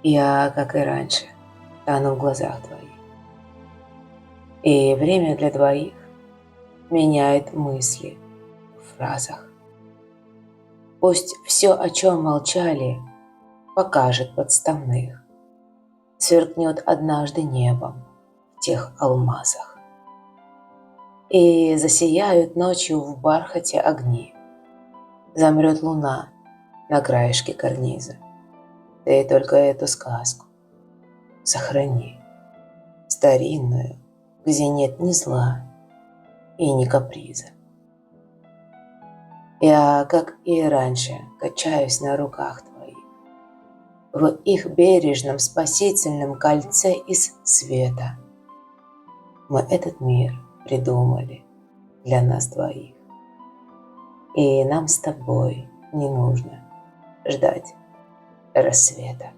Я, как и раньше, тону в глазах твоих. И время для двоих меняет мысли в фразах. Пусть все, о чем молчали, покажет подставных, сверкнет однажды небом в тех алмазах. И засияют ночью в бархате огни, замрет луна на краешке карниза. Ты только эту сказку сохрани, старинную, где нет ни зла и ни каприза. Я, как и раньше, качаюсь на руках твоих, в их бережном спасительном кольце из света. Мы этот мир придумали для нас двоих, и нам с тобой не нужно ждать рассвета.